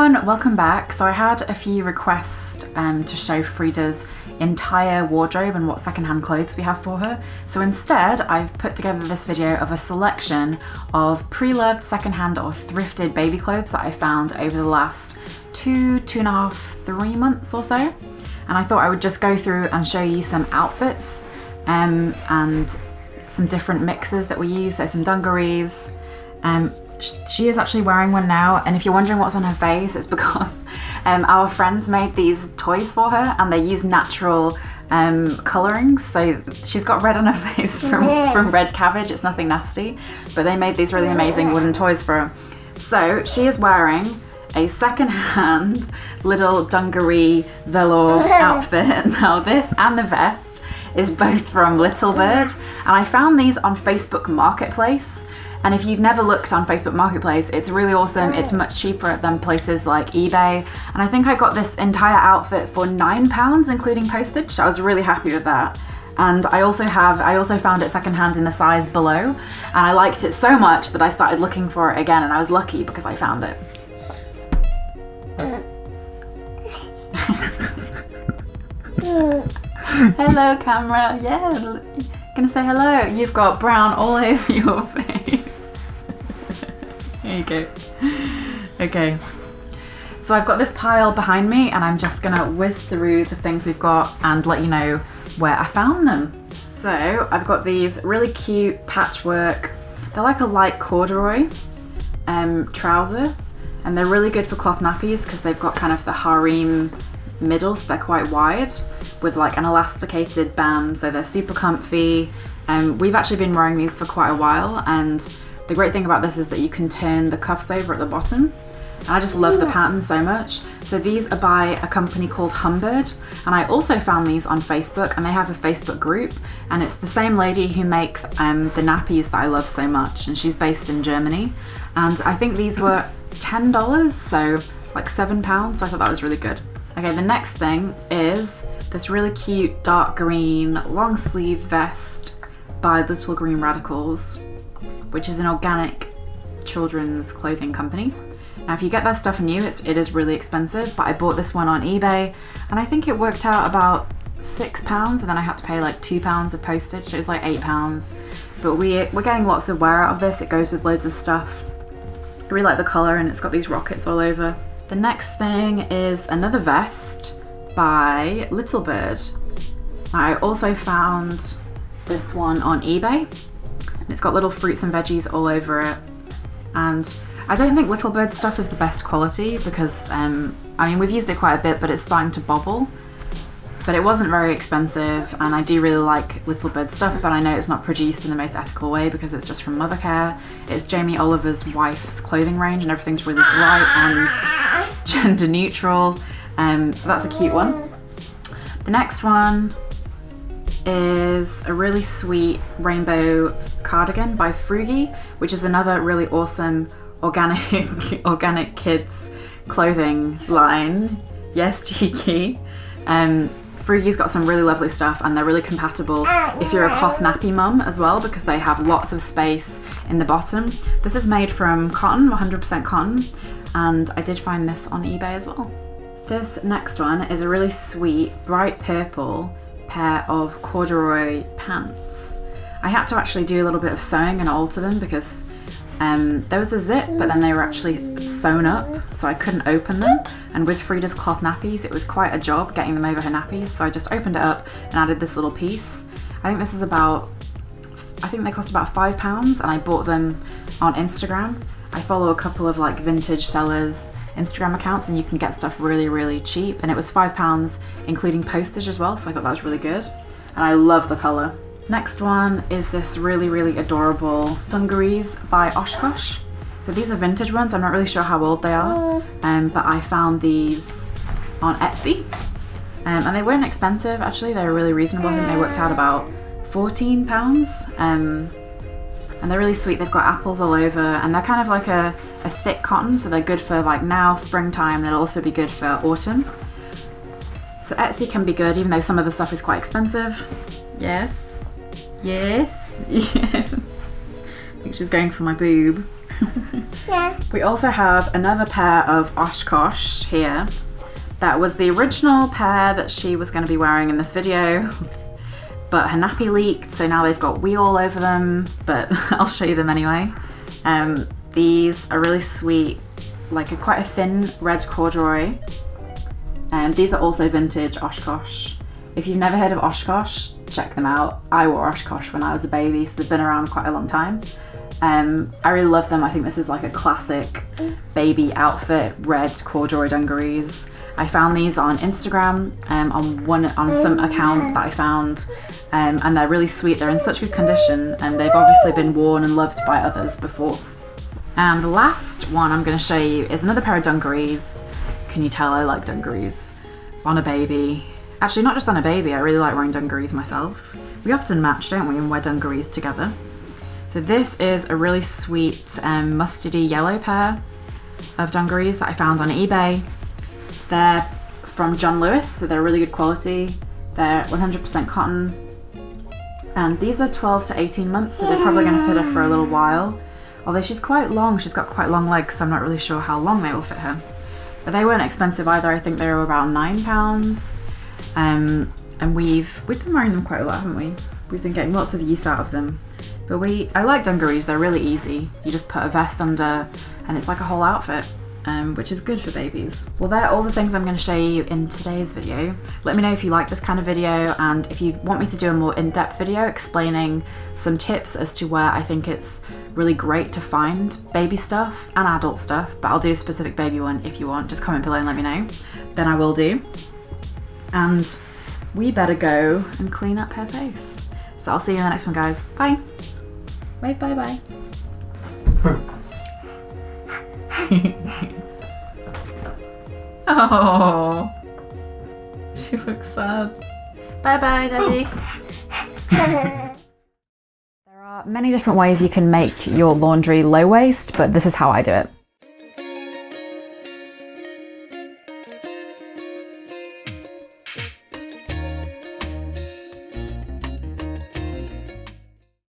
everyone, welcome back. So I had a few requests to show Frida's entire wardrobe and what secondhand clothes we have for her. So instead, I've put together this video of a selection of pre-loved secondhand or thrifted baby clothes that I found over the last 2.5, 3 months or so. And I thought I would just go through and show you some outfits and some different mixes that we use, so some dungarees. She is actually wearing one now, and if you're wondering what's on her face, it's because our friends made these toys for her and they use natural colourings. So she's got red on her face from red cabbage. It's nothing nasty, but they made these really amazing wooden toys for her. So she is wearing a second-hand little dungaree velour outfit. Now this and the vest is both from Little Bird, and I found these on Facebook Marketplace. And if you've never looked on Facebook Marketplace, it's really awesome. It's much cheaper than places like eBay. And I think I got this entire outfit for £9, including postage. I was really happy with that. And I also found it secondhand in the size below. And I liked it so much that I started looking for it again, and I was lucky because I found it. Hello, camera. Yeah, gonna say hello. You've got brown all over your face. There you go. Okay, so I've got this pile behind me and I'm just gonna whiz through the things we've got and let you know where I found them. So I've got these really cute patchwork, they're like a light corduroy trouser, and they're really good for cloth nappies because they've got kind of the harem middle, so they're quite wide with like an elasticated band, so they're super comfy. We've actually been wearing these for quite a while, and the great thing about this is that you can turn the cuffs over at the bottom. And I just love the pattern so much. So these are by a company called Humbird, and I also found these on Facebook, and they have a Facebook group, and it's the same lady who makes the nappies that I love so much, and she's based in Germany. And I think these were $10, so like £7, so I thought that was really good. Okay, the next thing is this really cute dark green long sleeve vest by Little Green Radicals, which is an organic children's clothing company. Now if you get their stuff new, it is really expensive, but I bought this one on eBay and I think it worked out about £6, and then I had to pay like £2 of postage, so it was like £8. But we're getting lots of wear out of this. It goes with loads of stuff. I really like the colour, and it's got these rockets all over. The next thing is another vest by Little Bird. I also found this one on eBay. It's got little fruits and veggies all over it, and I don't think Little Bird stuff is the best quality because I mean, we've used it quite a bit, but it's starting to bobble. But it wasn't very expensive, and I do really like Little Bird stuff, but I know it's not produced in the most ethical way because it's just from Mothercare. It's Jamie Oliver's wife's clothing range, and everything's really bright and gender neutral, so that's a cute one. The next one is a really sweet rainbow cardigan by Frugi, which is another really awesome organic kids clothing line. Yes, cheeky. Frugi's got some really lovely stuff, and they're really compatible if you're a cloth nappy mum as well, because they have lots of space in the bottom. This is made from cotton, 100% cotton, and I did find this on eBay as well. This next one is a really sweet bright purple pair of corduroy pants. I had to actually do a little bit of sewing and alter them because there was a zip, but then they were actually sewn up, so I couldn't open them. And with Frida's cloth nappies, it was quite a job getting them over her nappies, so I just opened it up and added this little piece. I think this is about, I think they cost about £5, and I bought them on Instagram. I follow a couple of like vintage sellers Instagram accounts, and you can get stuff really, really cheap, and it was £5 including postage as well, so I thought that was really good. And I love the colour. Next one is this really, really adorable dungarees by Oshkosh. So these are vintage ones. I'm not really sure how old they are, but I found these on Etsy, and they weren't expensive actually. They were really reasonable. I think they worked out about £14, and they're really sweet. They've got apples all over, and they're kind of like a thick cotton, so they're good for like now, springtime. They'll also be good for autumn. So Etsy can be good, even though some of the stuff is quite expensive. Yes, yes, yes. I think she's going for my boob. Yeah. We also have another pair of Oshkosh here. That was the original pair that she was going to be wearing in this video, but her nappy leaked, so now they've got wee all over them, but I'll show you them anyway. These are really sweet, like quite a thin red corduroy. These are also vintage Oshkosh. If you've never heard of Oshkosh, check them out. I wore Oshkosh when I was a baby, so they've been around quite a long time. I really love them. I think this is like a classic baby outfit, red corduroy dungarees. I found these on Instagram on some account that I found, and they're really sweet. They're in such good condition, and they've obviously been worn and loved by others before. And the last one I'm going to show you is another pair of dungarees. Can you tell I like dungarees? On a baby. Actually, not just on a baby, I really like wearing dungarees myself. We often match, don't we, and wear dungarees together. So this is a really sweet mustardy yellow pair of dungarees that I found on eBay. They're from John Lewis, so they're really good quality. They're 100% cotton. And these are 12 to 18 months, so they're probably going to fit her for a little while. Although she's quite long, she's got quite long legs, so I'm not really sure how long they will fit her. But they weren't expensive either. I think they were about £9. And we've been wearing them quite a lot, haven't we? We've been getting lots of use out of them. But I like dungarees, they're really easy. You just put a vest under and it's like a whole outfit, which is good for babies. Well, they're all the things I'm going to show you in today's video. Let me know if you like this kind of video, and if you want me to do a more in-depth video explaining some tips as to where I think it's really great to find baby stuff and adult stuff, but I'll do a specific baby one if you want. Just comment below and let me know. Then I will do. And we better go and clean up her face. So I'll see you in the next one, guys. Bye. Wave bye bye. Oh, she looks sad. Bye bye, Daddy. There are many different ways you can make your laundry low waste, but this is how I do it.